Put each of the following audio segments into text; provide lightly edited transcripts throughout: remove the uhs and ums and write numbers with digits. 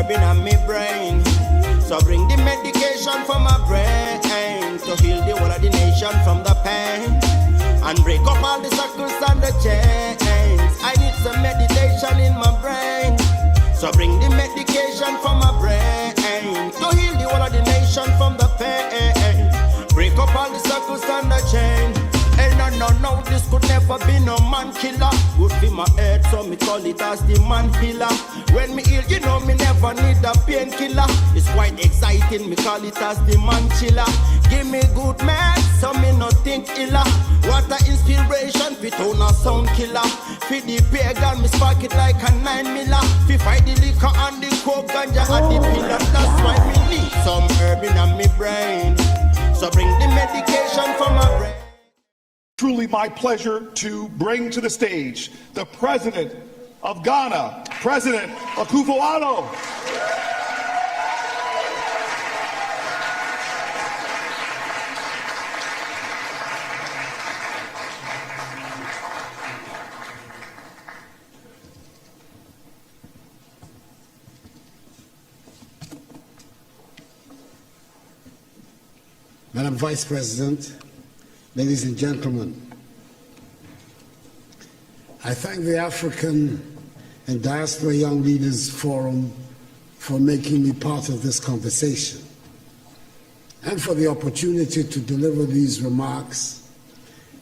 herb in my brain. So bring the medication for my brain to heal the whole of the nation from the pain and break up all the circles and the chains. I need some meditation in my brain. So bring the medication for my brain to heal the whole of the nation from the pain. Break up all the circles and the chain. Hey, no, this could never be no man killer. Good for my head, so me call it as the man healer. When me ill, you know me never need a painkiller. It's quite exciting, me call it as the man chiller. Give me good man, so me no think iller. What a inspiration, fit on a sound killer. For the pagan, me spark it like a 9 miller. Fi fight the liquor and the coke, ganja and the pillar. That's why me need some herb in my brain. So bring the medication for my brain. Truly my pleasure to bring to the stage the President of Ghana, President Akufo. Madam Vice President, ladies and gentlemen, I thank the African and Diaspora Young Leaders Forum for making me part of this conversation and for the opportunity to deliver these remarks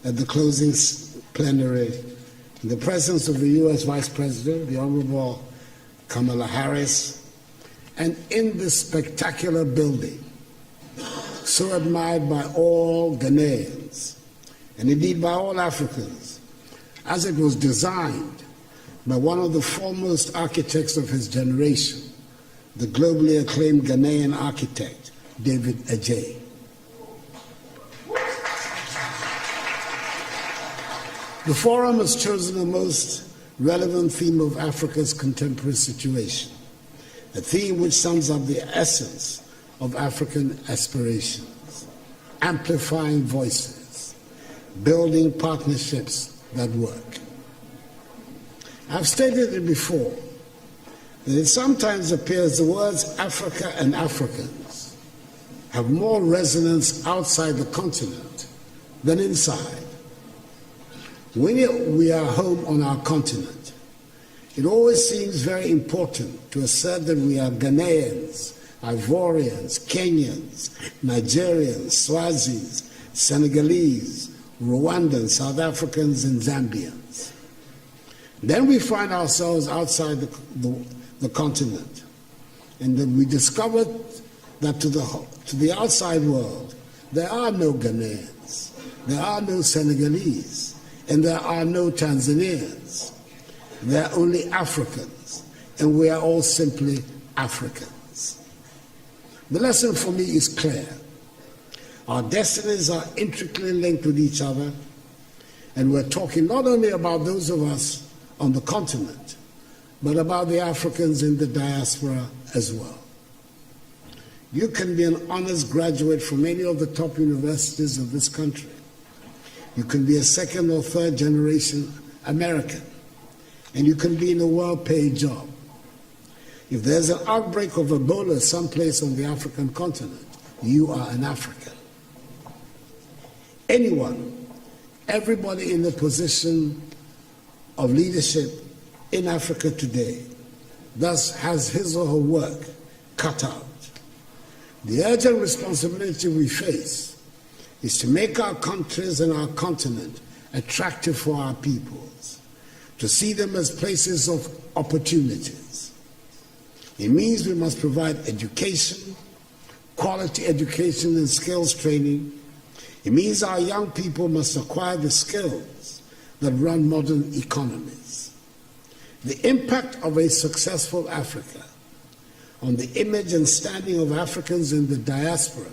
at the closing plenary in the presence of the U.S. Vice President, the Honorable Kamala Harris, and in this spectacular building, so admired by all Ghanaians, and indeed by all Africans, as it was designed by one of the foremost architects of his generation, the globally acclaimed Ghanaian architect, David Adjaye. The forum has chosen the most relevant theme of Africa's contemporary situation, a theme which sums up the essence of African aspirations, amplifying voices, building partnerships that work. I've stated it before, that it sometimes appears the words Africa and Africans have more resonance outside the continent than inside. When we are home on our continent, it always seems very important to assert that we are Ghanaians, Ivorians, Kenyans, Nigerians, Swazis, Senegalese, Rwandans, South Africans, and Zambians. Then we find ourselves outside the continent, and then we discovered that to the outside world, there are no Ghanaians, there are no Senegalese, and there are no Tanzanians. There are only Africans, and we are all simply Africans. The lesson for me is clear. Our destinies are intricately linked with each other, and we're talking not only about those of us on the continent, but about the Africans in the diaspora as well. You can be an honors graduate from any of the top universities of this country. You can be a second or third generation American, and you can be in a well-paid job. If there's an outbreak of Ebola someplace on the African continent, you are an African. Anyone, everybody in a position of leadership in Africa today, thus has his or her work cut out. The urgent responsibility we face is to make our countries and our continent attractive for our peoples, to see them as places of opportunities. It means we must provide education, quality education and skills training. It means our young people must acquire the skills that run modern economies. The impact of a successful Africa on the image and standing of Africans in the diaspora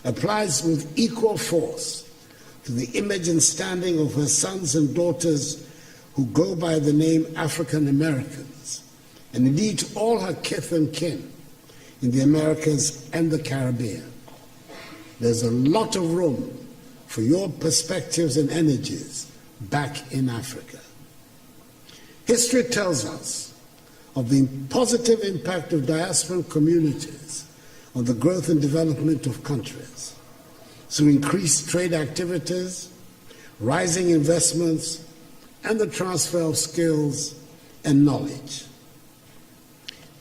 applies with equal force to the image and standing of her sons and daughters who go by the name African Americans, and indeed to all her kith and kin in the Americas and the Caribbean. There's a lot of room for your perspectives and energies back in Africa. History tells us of the positive impact of diasporic communities on the growth and development of countries through increased trade activities, rising investments, and the transfer of skills and knowledge.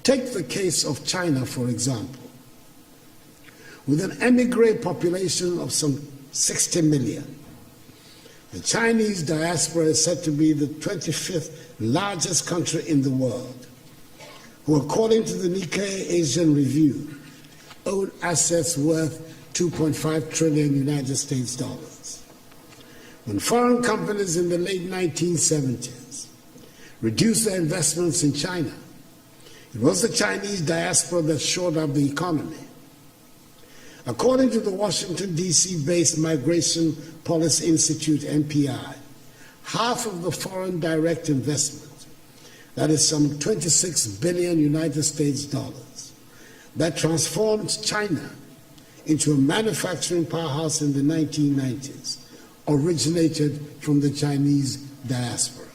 Take the case of China, for example. With an emigre population of some 60 million, the Chinese diaspora is said to be the 25th largest country in the world, who, according to the Nikkei Asian Review, own assets worth 2.5 trillion United States dollars. When foreign companies in the late 1970s reduced their investments in China, it was the Chinese diaspora that shored up the economy. According to the Washington, D.C.-based Migration Policy Institute, MPI, half of the foreign direct investment, that is some 26 billion United States dollars, that transformed China into a manufacturing powerhouse in the 1990s, originated from the Chinese diaspora.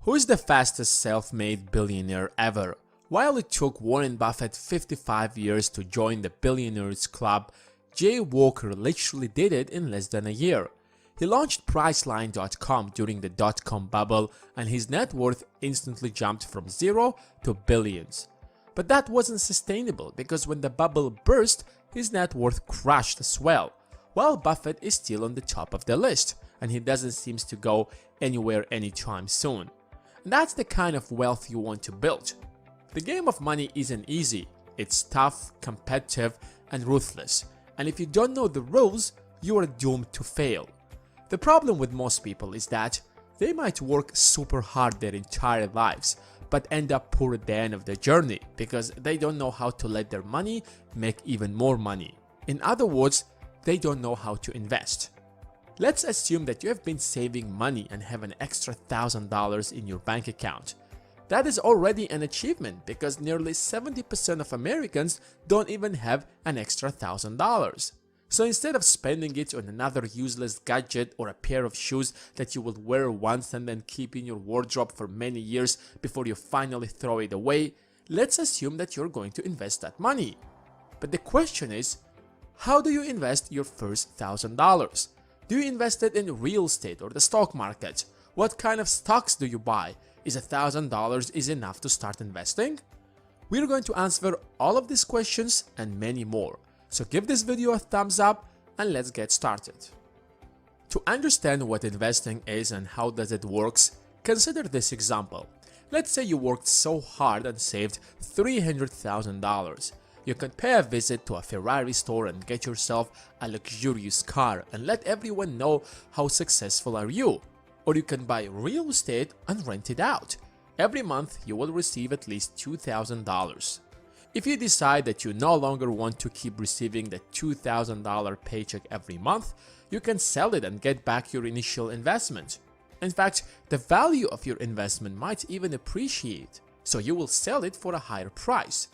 Who is the fastest self-made billionaire ever? While it took Warren Buffett 55 years to join the Billionaires Club, Jay Walker literally did it in less than a year. He launched Priceline.com during the dot-com bubble, and his net worth instantly jumped from zero to billions. But that wasn't sustainable, because when the bubble burst, his net worth crashed as well, while Buffett is still on the top of the list, and he doesn't seem to go anywhere anytime soon. And that's the kind of wealth you want to build. The game of money isn't easy. It's tough, competitive, and ruthless. And if you don't know the rules, you are doomed to fail. The problem with most people is that they might work super hard their entire lives, but end up poor at the end of the journey because they don't know how to let their money make even more money. In other words, they don't know how to invest. Let's assume that you have been saving money and have an extra $1,000 in your bank account. That is already an achievement because nearly 70% of Americans don't even have an extra $1,000. So instead of spending it on another useless gadget or a pair of shoes that you will wear once and then keep in your wardrobe for many years before you finally throw it away, let's assume that you're going to invest that money. But the question is, how do you invest your first $1,000? Do you invest it in real estate or the stock market? What kind of stocks do you buy? Is $1,000 enough to start investing? We're going to answer all of these questions and many more. So give this video a thumbs up and let's get started. To understand what investing is and how does it works, consider this example. Let's say you worked so hard and saved $300,000. You can pay a visit to a Ferrari store and get yourself a luxurious car and let everyone know how successful are you. Or you can buy real estate and rent it out. Every month you will receive at least $2,000. If you decide that you no longer want to keep receiving the $2,000 paycheck every month, you can sell it and get back your initial investment. In fact, the value of your investment might even appreciate, so you will sell it for a higher price.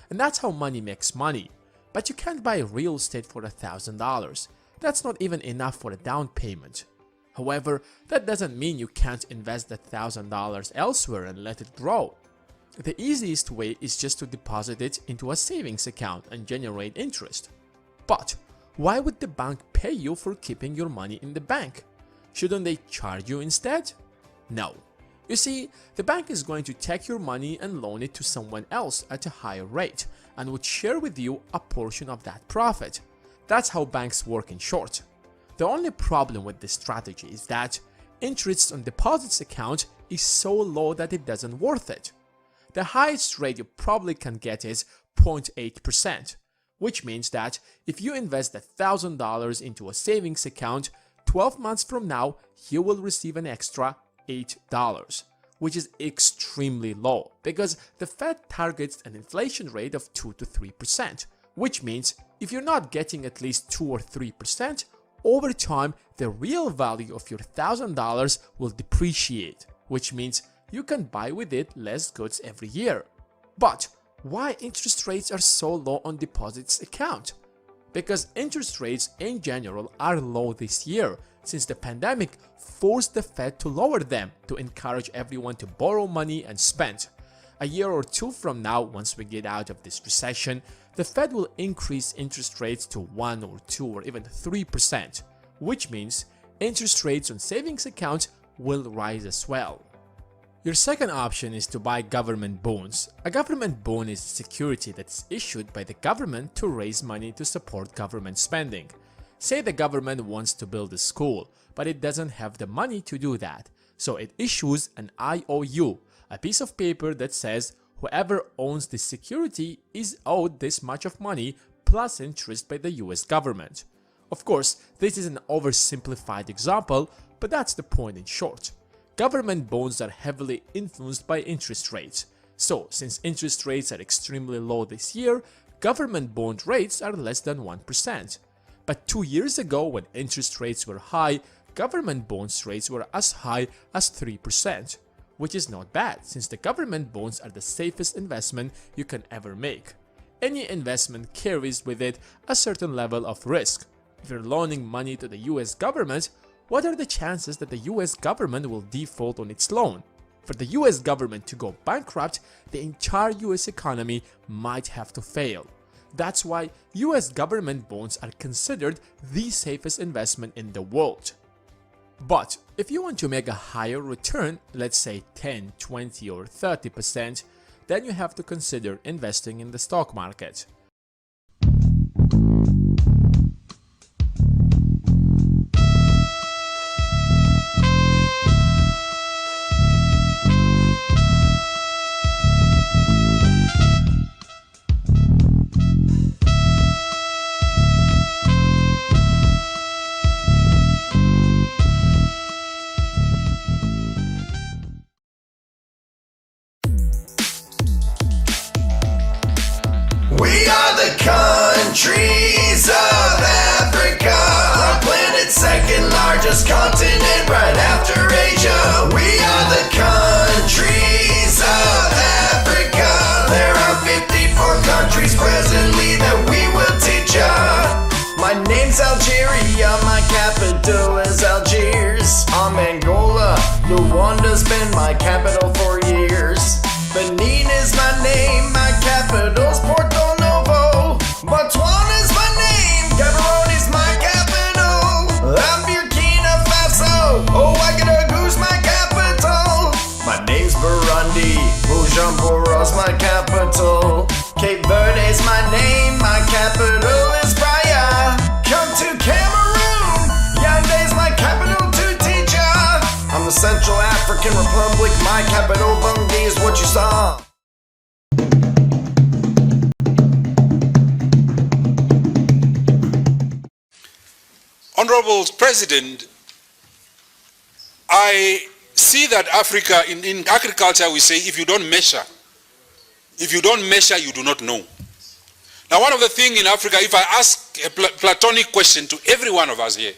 And that's how money makes money. but you can't buy real estate for $1,000. That's not even enough for a down payment. However, that doesn't mean you can't invest that $1,000 elsewhere and let it grow. The easiest way is just to deposit it into a savings account and generate interest. But why would the bank pay you for keeping your money in the bank? Shouldn't they charge you instead? No. You see, the bank is going to take your money and loan it to someone else at a higher rate and would share with you a portion of that profit. That's how banks work in short. The only problem with this strategy is that interest on deposits account is so low that it doesn't worth it. The highest rate you probably can get is 0.8%, which means that if you invest $1,000 into a savings account, 12 months from now, you will receive an extra $8, which is extremely low because the Fed targets an inflation rate of 2 to 3%, which means if you're not getting at least 2 or 3%, over time the real value of your $1,000 will depreciate, which means you can buy with it less goods every year. But why interest rates are so low on deposits account? Because interest rates in general are low this year, since the pandemic forced the Fed to lower them to encourage everyone to borrow money and spend. A year or two from now, once we get out of this recession, the Fed will increase interest rates to 1 or 2 or even 3%, which means interest rates on savings accounts will rise as well. Your second option is to buy government bonds. A government bond is a security that's issued by the government to raise money to support government spending. Say the government wants to build a school, but it doesn't have the money to do that, so it issues an IOU, a piece of paper that says whoever owns this security is owed this much of money plus interest by the US government. Of course, this is an oversimplified example, but that's the point in short. Government bonds are heavily influenced by interest rates. So, since interest rates are extremely low this year, government bond rates are less than 1%. But 2 years ago, when interest rates were high, government bonds rates were as high as 3%, which is not bad since the government bonds are the safest investment you can ever make. Any investment carries with it a certain level of risk. If you're loaning money to the US government, what are the chances that the US government will default on its loan? For the US government to go bankrupt, the entire US economy might have to fail. That's why US government bonds are considered the safest investment in the world. But if you want to make a higher return, let's say 10, 20 or 30%, then you have to consider investing in the stock market. Countries of Africa, our planet's second largest continent right after Asia. We are the countries of Africa. There are 54 countries presently that we will teach ya. My name's Algeria, my capital is Algiers. I'm Angola, Luanda's been my capital for years. Benin is my name, my capital's Porto Novo. Botswana's my name, Gaborone is my capital. I'm Burkina Faso, Ouagadougou's my capital. My name's Burundi, Bujumbura's my capital. Cape Verde is my name, my capital is Praia. Come to Cameroon, Yaounde's my capital to teach ya. I'm the Central African Republic, my capital Bangui is what you saw. Honorable President, I see that Africa, in agriculture we say, if you don't measure, you do not know. Now one of the things in Africa, if I ask a platonic question to every one of us here,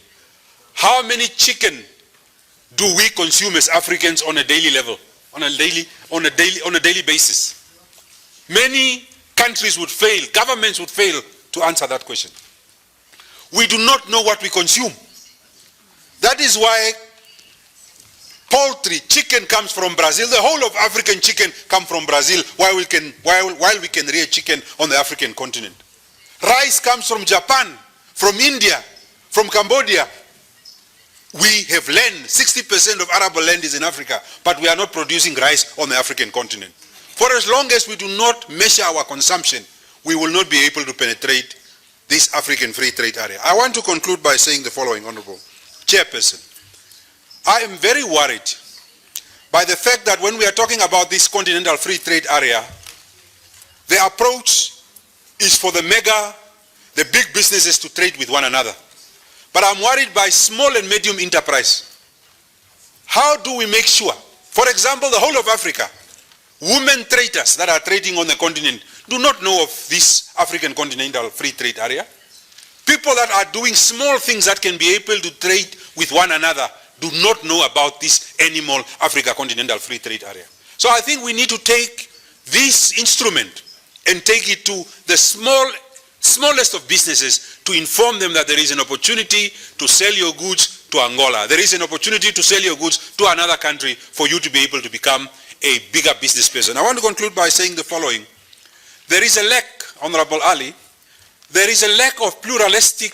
how many chicken do we consume as Africans on a daily level, on a daily basis? Many countries would fail, governments would fail to answer that question. We do not know what we consume. That is why poultry, chicken comes from Brazil. The whole of African chicken comes from Brazil, while we can rear chicken on the African continent. Rice comes from Japan, from India, from Cambodia. We have land, 60% of arable land is in Africa, but we are not producing rice on the African continent. For as long as we do not measure our consumption, we will not be able to penetrate this African free trade area. I want to conclude by saying the following, Honorable Chairperson. I am very worried by the fact that when we are talking about this continental free trade area, the approach is for the big businesses to trade with one another. But I'm worried by small and medium enterprise. How do we make sure, for example, the whole of Africa, women traders that are trading on the continent do not know of this African continental free trade area? People that are doing small things that can be able to trade with one another do not know about this animal Africa continental free trade area. So I think we need to take this instrument and take it to the smallest of businesses to inform them that there is an opportunity to sell your goods to Angola. There is an opportunity to sell your goods to another country for you to be able to become a bigger business person. I want to conclude by saying the following. There is a lack, Honorable Ali, there is a lack of pluralistic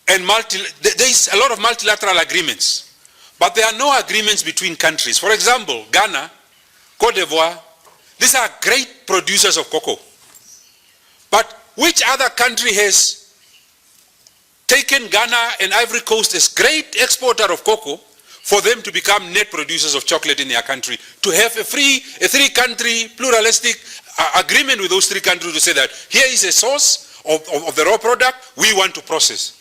there is a lot of multilateral agreements, but there are no agreements between countries. For example, Ghana, Cote d'Ivoire, these are great producers of cocoa. But which other country has taken Ghana and Ivory Coast as great exporter of cocoa for them to become net producers of chocolate in their country, to have a three-country pluralistic agreement with those three countries to say that here is a source of the raw product we want to process.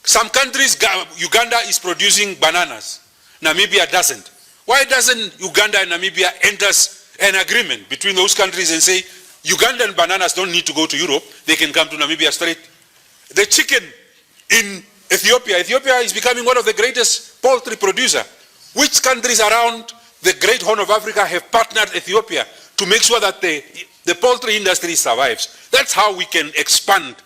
Some countries, Uganda is producing bananas, Namibia doesn't. Why doesn't Uganda and Namibia enter an agreement between those countries and say, Ugandan bananas don't need to go to Europe, they can come to Namibia straight? The chicken in Ethiopia is becoming one of the greatest poultry producer. Which countries around the Great Horn of Africa have partnered Ethiopia to make sure that the poultry industry survives? That's how we can expand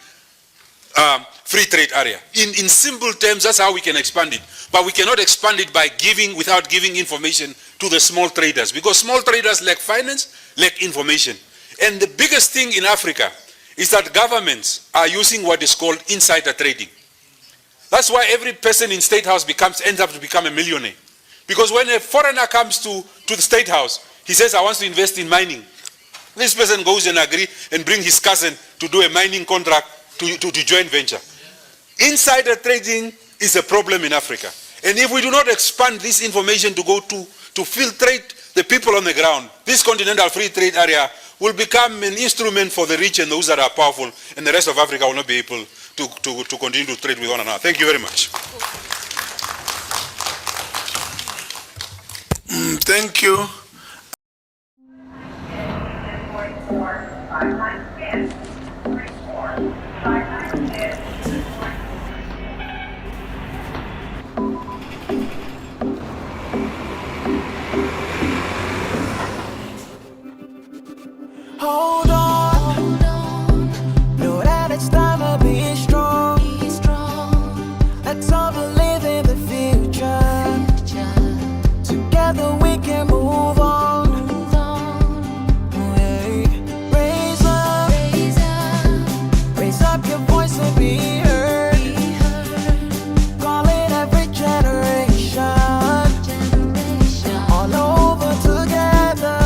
free trade area. In simple terms, that's how we can expand it. But we cannot expand it by without giving information to the small traders, because small traders lack finance, lack information. And the biggest thing in Africa is that governments are using what is called insider trading. That's why every person in State House ends up to become a millionaire. Because when a foreigner comes to the State House, he says, I want to invest in mining. This person goes and agree and bring his cousin to do a mining contract to joint venture. Insider trading is a problem in Africa. And if we do not expand this information to go to filtrate the people on the ground, this continental free trade area will become an instrument for the rich and those that are powerful, and the rest of Africa will not be able to continue to trade with one another. Thank you very much. Thank you. Hold on, know that it's time to be strong. Let's all believe in the future. Together we can move on. Raise up your voice and be heard. Call it every generation, all over together.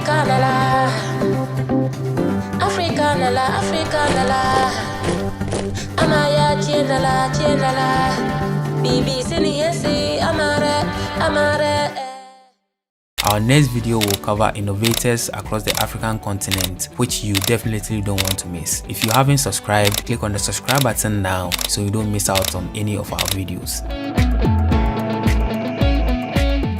African la, African la, African la. Amaya chienda la, BBC Niesi, Amare. Our next video will cover innovators across the African continent, which you definitely don't want to miss. If you haven't subscribed, click on the subscribe button now so you don't miss out on any of our videos.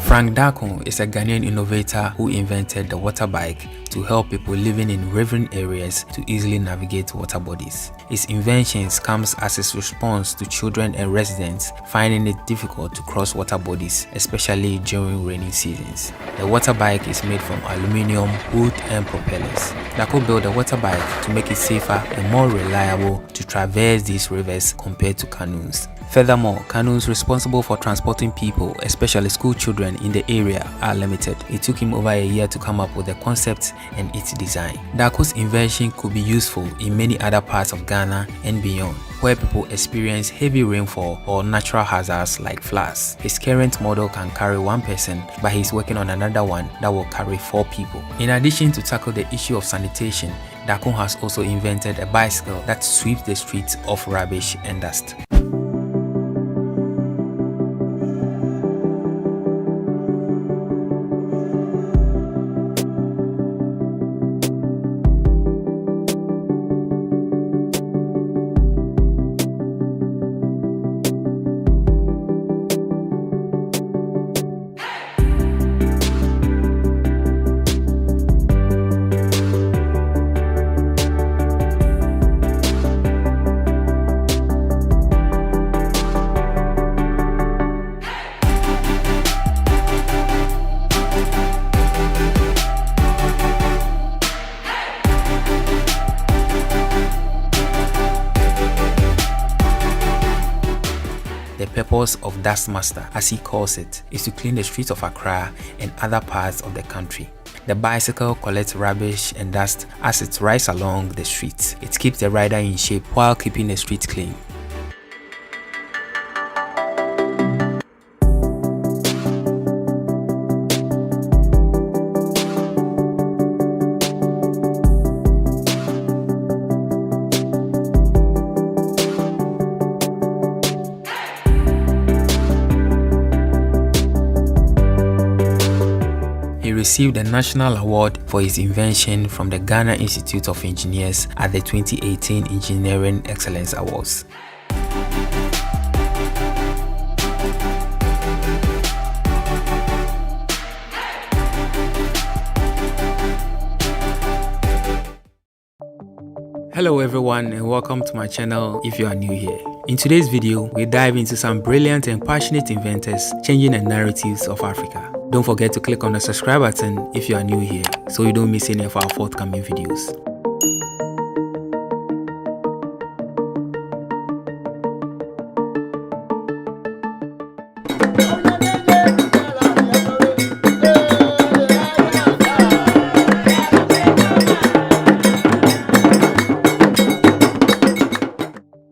Frank Darko is a Ghanaian innovator who invented the water bike to help people living in riverine areas to easily navigate water bodies. His inventions comes as his response to children and residents finding it difficult to cross water bodies, especially during rainy seasons. The water bike is made from aluminium, wood and propellers. Darko built the water bike to make it safer and more reliable to traverse these rivers compared to canoes. Furthermore, canoes responsible for transporting people, especially school children in the area, are limited. It took him over a year to come up with the concept and its design. Darko's invention could be useful in many other parts of Ghana and beyond, where people experience heavy rainfall or natural hazards like floods. His current model can carry one person, but he's working on another one that will carry 4 people. In addition to tackle the issue of sanitation, Darko has also invented a bicycle that sweeps the streets of rubbish and dust. The purpose of Dustmaster, as he calls it, is to clean the streets of Accra and other parts of the country. The bicycle collects rubbish and dust as it rides along the streets. It keeps the rider in shape while keeping the streets clean. He received a national award for his invention from the Ghana Institute of Engineers at the 2018 Engineering Excellence Awards. Hello everyone and welcome to my channel if you are new here. In today's video, we dive into some brilliant and passionate inventors changing the narratives of Africa. Don't forget to click on the subscribe button if you are new here so you don't miss any of our forthcoming videos.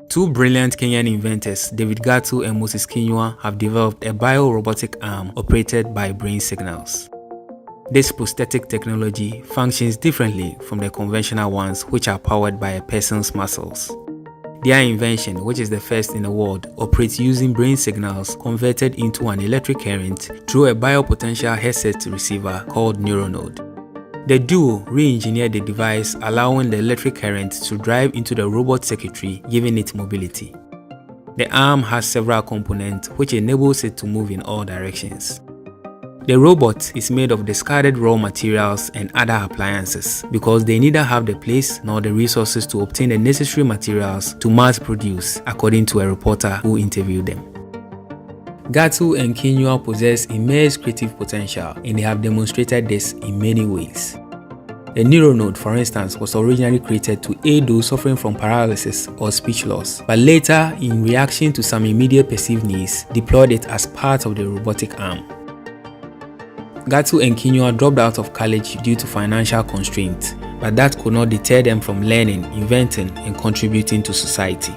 Two brilliant Kenyan inventors, David Gatu and Moses Kinyua, have developed a bio-robotic arm operated by brain signals. This prosthetic technology functions differently from the conventional ones which are powered by a person's muscles. Their invention, which is the first in the world, operates using brain signals converted into an electric current through a biopotential headset receiver called neural node. The duo re-engineered the device, allowing the electric current to drive into the robot circuitry, giving it mobility. The arm has several components which enables it to move in all directions. The robot is made of discarded raw materials and other appliances because they neither have the place nor the resources to obtain the necessary materials to mass produce, according to a reporter who interviewed them. Gatu and Kinyua possess immense creative potential and they have demonstrated this in many ways. The neural node, for instance, was originally created to aid those suffering from paralysis or speech loss, but later, in reaction to some immediate perceived needs, deployed it as part of the robotic arm. Gatu and Kinyua dropped out of college due to financial constraints, but that could not deter them from learning, inventing, and contributing to society.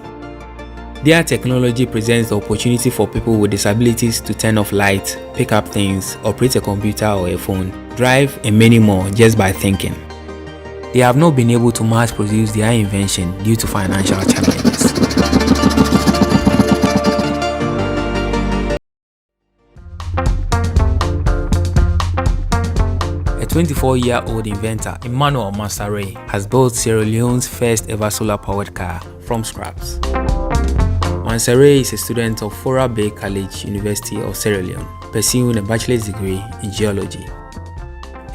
Their technology presents the opportunity for people with disabilities to turn off lights, pick up things, operate a computer or a phone, drive, and many more just by thinking. They have not been able to mass produce their invention due to financial challenges. A 24-year-old inventor, Emmanuel Nyerere, has built Sierra Leone's first ever solar-powered car from scraps. Nyerere is a student of Fora Bay College, University of Sierra Leone, pursuing a bachelor's degree in geology.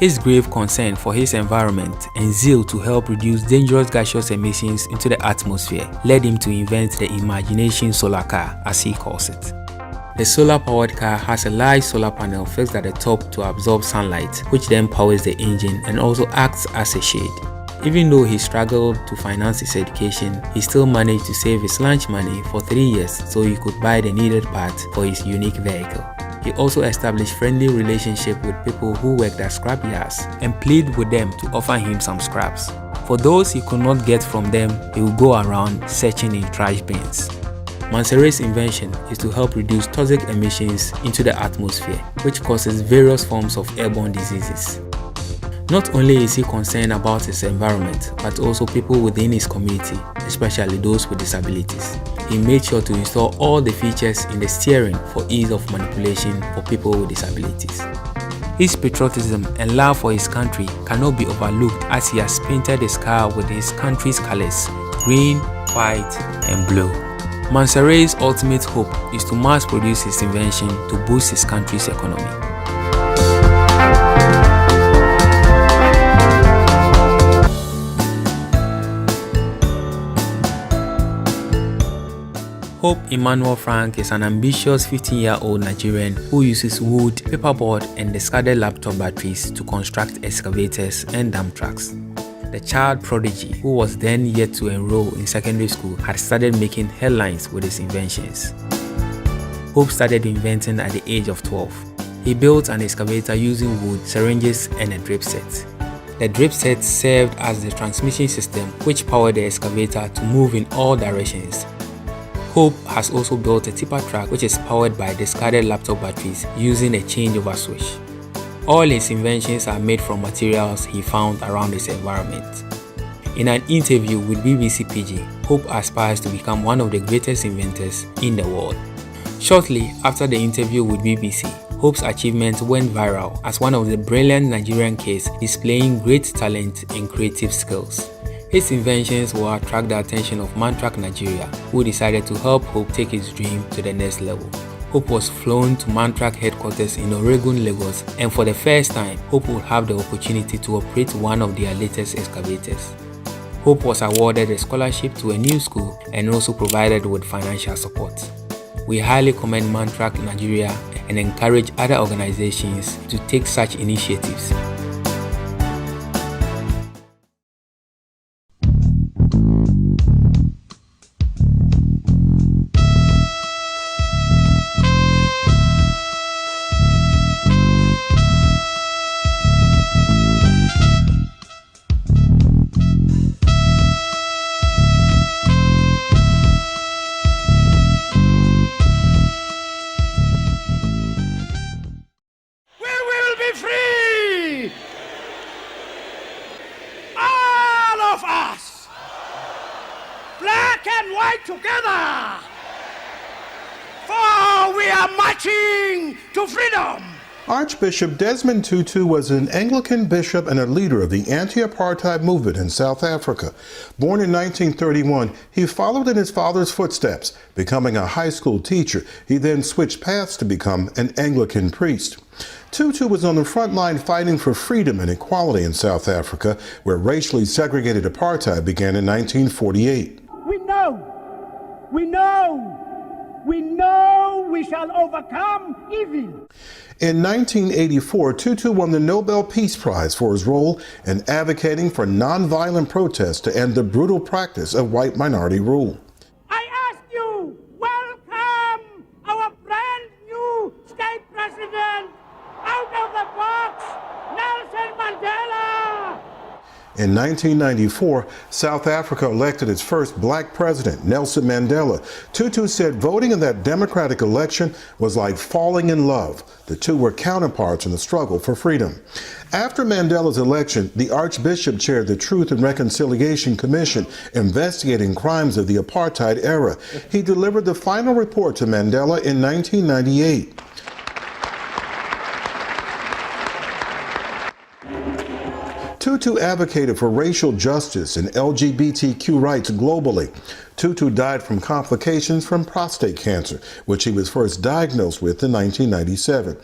His grave concern for his environment and zeal to help reduce dangerous gaseous emissions into the atmosphere led him to invent the imagination solar car, as he calls it. The solar-powered car has a large solar panel fixed at the top to absorb sunlight, which then powers the engine and also acts as a shade. Even though he struggled to finance his education, he still managed to save his lunch money for 3 years so he could buy the needed parts for his unique vehicle. He also established friendly relationships with people who worked at scrap yards and pleaded with them to offer him some scraps. For those he could not get from them, he would go around searching in trash bins. Nyerere's invention is to help reduce toxic emissions into the atmosphere, which causes various forms of airborne diseases. Not only is he concerned about his environment, but also people within his community, especially those with disabilities. He made sure to install all the features in the steering for ease of manipulation for people with disabilities. His patriotism and love for his country cannot be overlooked as he has painted his car with his country's colors: green, white, and blue. Nyerere's ultimate hope is to mass produce his invention to boost his country's economy. Hope Emmanuel Frank is an ambitious 15-year-old Nigerian who uses wood, paperboard, and discarded laptop batteries to construct excavators and dump trucks. The child prodigy, who was then yet to enroll in secondary school, had started making headlines with his inventions. Hope started inventing at the age of 12. He built an excavator using wood, syringes, and a drip set. The drip set served as the transmission system which powered the excavator to move in all directions. Hope has also built a tipper truck which is powered by discarded laptop batteries using a changeover switch. All his inventions are made from materials he found around his environment. In an interview with BBC Pidgin, Hope aspires to become one of the greatest inventors in the world. Shortly after the interview with BBC, Hope's achievement went viral as one of the brilliant Nigerian kids displaying great talent and creative skills. His inventions will attract the attention of Mantrack Nigeria, who decided to help Hope take his dream to the next level. Hope was flown to Mantrack headquarters in Oregon, Lagos, and for the first time, Hope would have the opportunity to operate one of their latest excavators. Hope was awarded a scholarship to a new school and also provided with financial support. We highly commend Mantrack Nigeria and encourage other organizations to take such initiatives. Together, for we are marching to freedom. Archbishop Desmond Tutu was an Anglican bishop and a leader of the anti-apartheid movement in South Africa. Born in 1931, he followed in his father's footsteps, becoming a high school teacher. He then switched paths to become an Anglican priest. Tutu was on the front line fighting for freedom and equality in South Africa, where racially segregated apartheid began in 1948. We know we shall overcome evil. In 1984, Tutu won the Nobel Peace Prize for his role in advocating for nonviolent protests to end the brutal practice of white minority rule. I ask you, welcome our brand new state president, out of the box, Nelson Mandela. In 1994, South Africa elected its first black president, Nelson Mandela. Tutu said voting in that democratic election was like falling in love. The two were counterparts in the struggle for freedom. After Mandela's election, the Archbishop chaired the Truth and Reconciliation Commission investigating crimes of the apartheid era. He delivered the final report to Mandela in 1998. Tutu advocated for racial justice and LGBTQ rights globally. Tutu died from complications from prostate cancer, which he was first diagnosed with in 1997.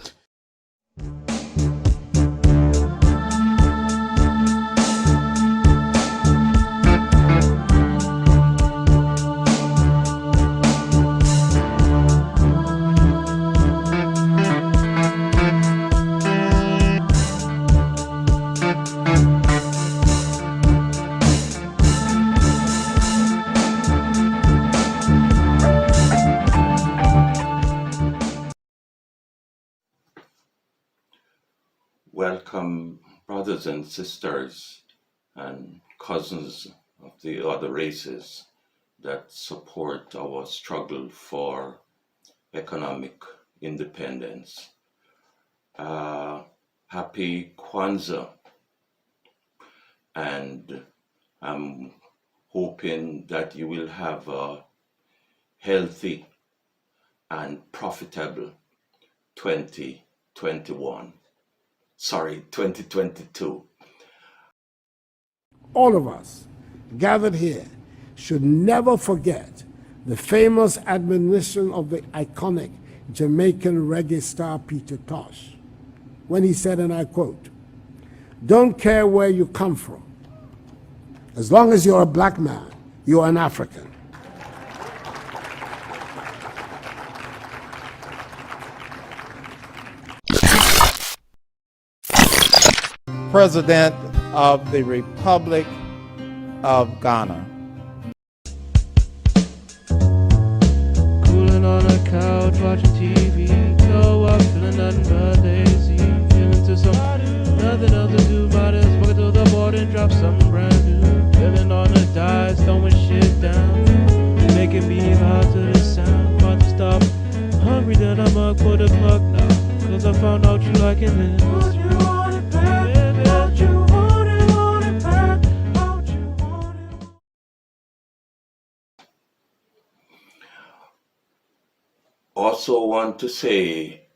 Welcome, brothers and sisters and cousins of the other races that support our struggle for economic independence. Happy Kwanzaa, and I'm hoping that you will have a healthy and profitable 2022. All of us gathered here should never forget the famous admonition of the iconic Jamaican reggae star Peter Tosh, when he said, and I quote, "Don't care where you come from. As long as you're a black man, you're an African." President of the Republic of Ghana. Cooling on a couch, watching TV. Go up, feeling nothing but lazy. Feeling to some nothing else to do. Might as well go to the board and drop something brand new. Living on the dice, throwing shit down. Making me hard to the sound. About to stop. Hungry that I'm up for the plug now. Cause I found out you liking this. Also want to say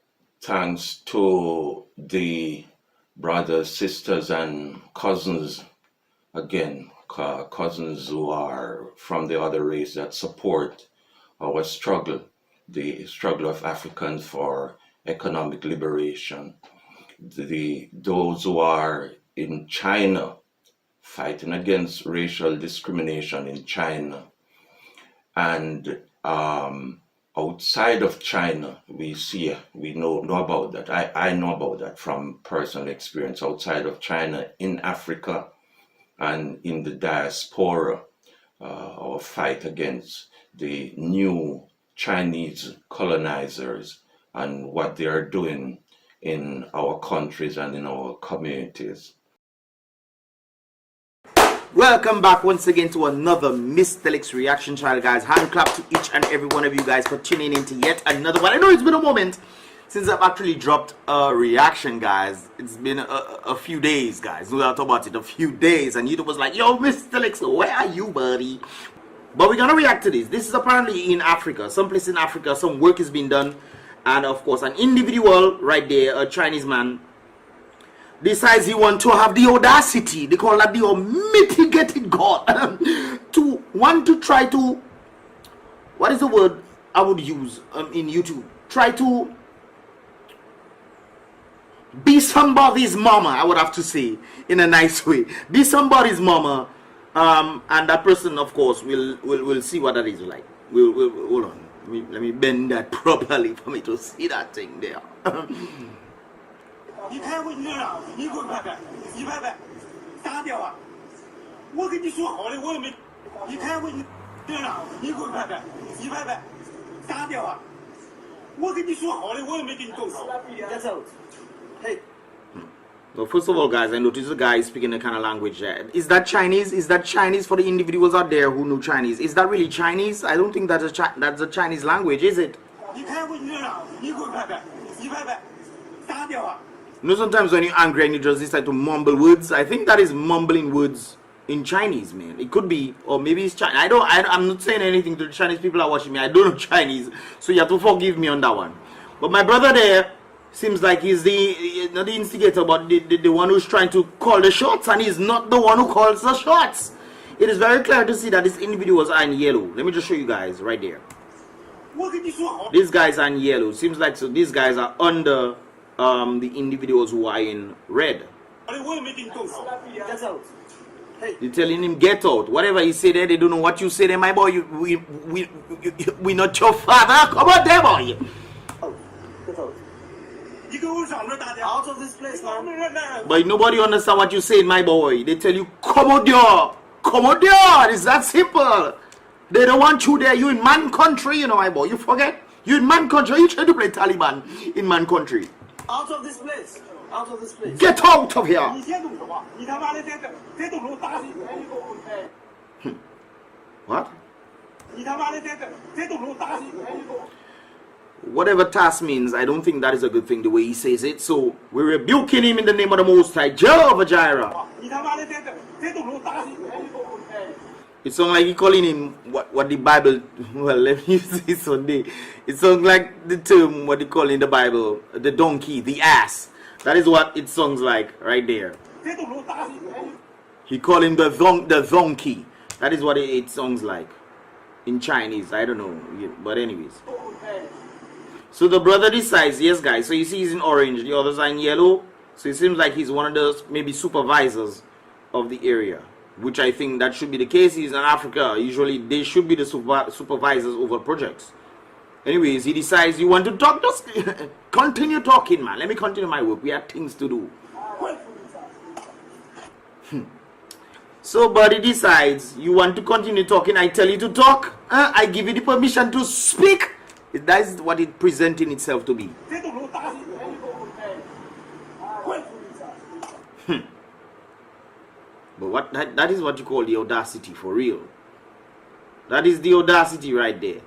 thanks to the brothers, sisters, and cousins, again, cousins who are from the other race that support our struggle, the struggle of Africans for economic liberation. Those who are in China, fighting against racial discrimination in China, and outside of China, we know about that. I know about that from personal experience. Outside of China, in Africa and in the diaspora, our fight against the new Chinese colonizers and what they are doing in our countries and in our communities. Welcome back once again to another Mr. Licks reaction channel, guys. Hand clap to each and every one of you guys for tuning in to yet another one. I know it's been a moment since I've actually dropped a reaction, guys. It's been a few days, guys. No doubt about it, a few days. And YouTube was like, yo, Mr. Licks, where are you, buddy? But we're gonna react to this. This is apparently in Africa, someplace in Africa. Some work has been done, and of course, an individual right there, a Chinese man, decides he wants to have the audacity, they call that the unmitigated God, to want to try to, what is the word I would use in YouTube? Try to be somebody's mama, I would have to say, in a nice way. Be somebody's mama, and that person, of course, will see what that is like. We'll hold on. Let me bend that properly for me to see that thing there. 你开会你了，你给我看看，100万，打掉啊！我跟你说好的，我也没。你开会你了，你给我看看，100万，打掉啊！我跟你说好的，我也没给你动手。That's out. Hey. Well, first of all, guys, I noticed the guy is speaking the kind of language there. Is that Chinese? Is that Chinese for the individuals out there who know Chinese? Is that really Chinese? I don't think that's a Chinese language, is it? You know, sometimes when you're angry and you just decide to mumble words, I think that is mumbling words in Chinese, man. It could be, or maybe it's Chinese. I'm not saying anything to the Chinese people who are watching me. I don't know Chinese, so you have to forgive me on that one. But my brother there seems like he's not the instigator, but the one who's trying to call the shots, and he's not the one who calls the shots. It is very clear to see that these individuals are in yellow. Let me just show you guys right there. These guys are in yellow. Seems like so these guys are under the individuals who are in red. You're telling him get out. Whatever he say there, they don't know what you say there, my boy. We not your father. Come on there, boy. Out of this place, man. But nobody understand what you say, my boy. They tell you, come out there. Come out there. It's that simple. They don't want you there. You in man country, you know, my boy. You forget? You in man country. You try to play Taliban in man country. Out of this place. Out of this place. Get out of here. What? Whatever task means, I don't think that is a good thing the way he says it. So we're rebuking him in the name of the Most High, Jehovah Jireh. It sounds like he calling him what the Bible. Well, let me say Sunday. It sounds like the term what they call in the Bible, the donkey, the ass. That is what it sounds like right there. He called him the donkey. That is what it sounds like in Chinese. I don't know, but anyways. So the brother decides, yes guys, so you see he's in orange, the others are in yellow. So it seems like he's one of those maybe supervisors of the area, which I think that should be the case. He's in Africa. Usually they should be the supervisors over projects. Anyways, he decides you want to talk, just continue talking, man. Let me continue my work. We have things to do. So buddy decides you want to continue talking. I tell you to talk. I give you the permission to speak. That is what it presenting itself to be. But that is what you call the audacity for real. That is the audacity right there.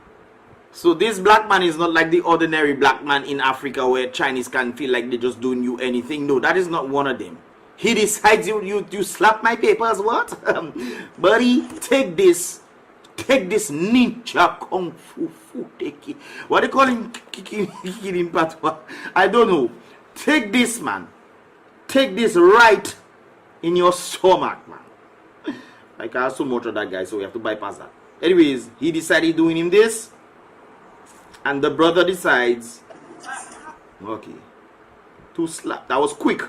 So this black man is not like the ordinary black man in Africa where Chinese can feel like they just don't do anything. No, that is not one of them. He decides you slap my papers, what? Buddy, take this ninja kung fu teki. What they call him? Kicking patwa? I don't know. Take this, man. Take this right in your stomach, man. Like I have so much of that guy, so we have to bypass that. Anyways, he decided doing him this, and the brother decides, okay, to slap. That was quick.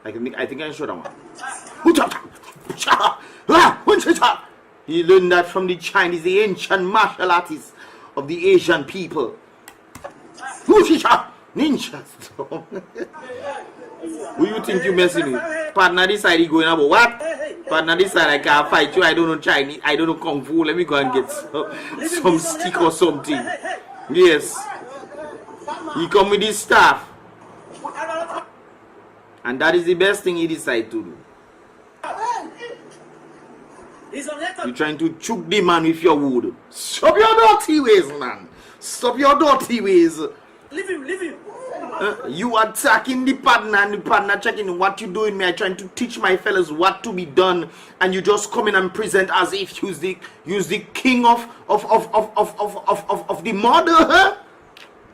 I think I can show that one. He learned that from the Chinese, the ancient martial artists of the Asian people. Ninjas. Who you think you messing with? Partner this side he going about what? Partner this side I can't fight you. I don't know Chinese. I don't know Kung Fu. Let me go and get some stick or something. Yes. He come with his staff. And that is the best thing he decided to do. You're trying to choke the man with your wood. Stop your dirty ways, man. Stop your dirty ways. Leave him. You attacking the partner and the partner checking what you doing. Me, I trying to teach my fellas what to be done, and you just come in and present as if you's the king of the murder, huh?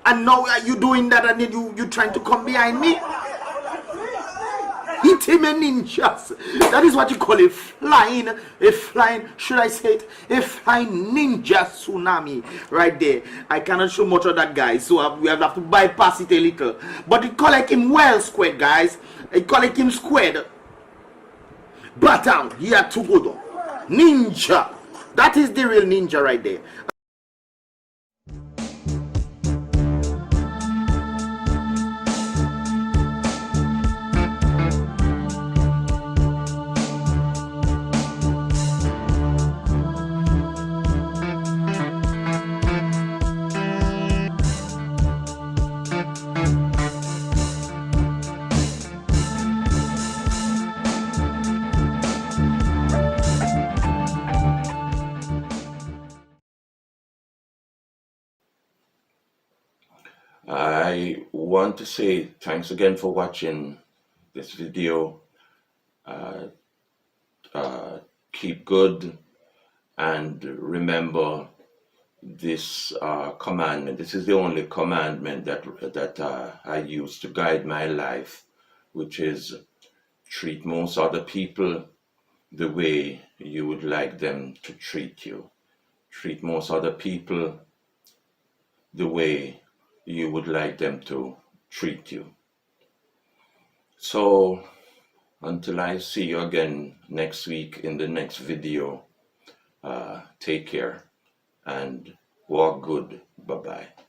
And now you doing that, and then you trying to come behind me. Hit him a ninjas. That is what you call a flying, should I say it? A flying ninja tsunami right there. I cannot show much of that, guys, so we have to bypass it a little. But it call like him well squared, guys. It call like him squared. But down, he had to go down. Ninja. That is the real ninja right there. I want to say thanks again for watching this video. Keep good, and remember this commandment. This is the only commandment that I use to guide my life, which is treat most other people the way you would like them to treat you. Treat most other people the way you would like them to treat you. So until I see you again next week in the next video, take care and walk good. Bye-bye.